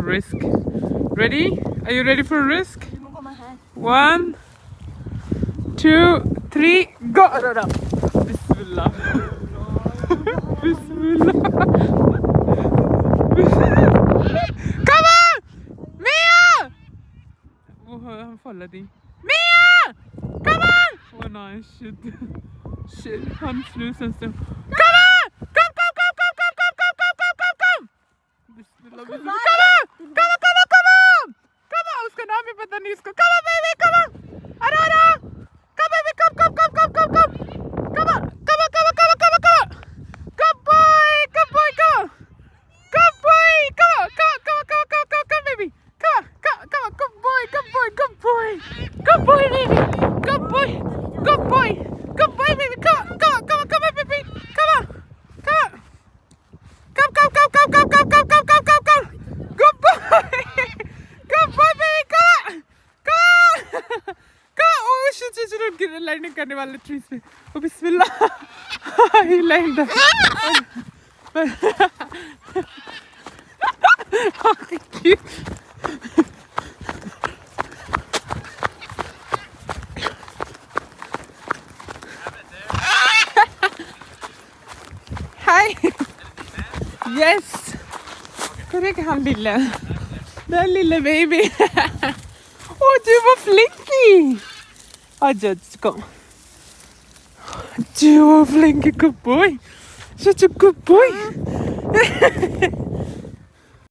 risk. Ready? Are you ready for a risk? 1, 2, 3, go! Bismillah. Bismillah. Come on! Mia! Oh, han faller di. Mia! Come on! Oh nej, shit. Shit, han snusar en stund. Come on! Come! Bismillah, bismillah. Come on! Come on! उसका नाम भी पता नहीं इसको. Come on, baby! Come on! Aurora! Come, baby! Come! Come on! Come on! Good boy! Good boy! Come on! Good boy! Come on! Come, baby! Come on! Good boy! Good boy, baby! Good boy! Good boy, baby! Come on, baby! Come on! Come! Good boy! Good boy, baby! Come! Oh shit! Landing करने वाले trees पे. Oh bismillah! He landed. Oh, cute. Hi. Yes. Correct, han lille. Den lille baby. Åh, du var flinky. Just kom. Du var flinky, good boy. Such a good boy.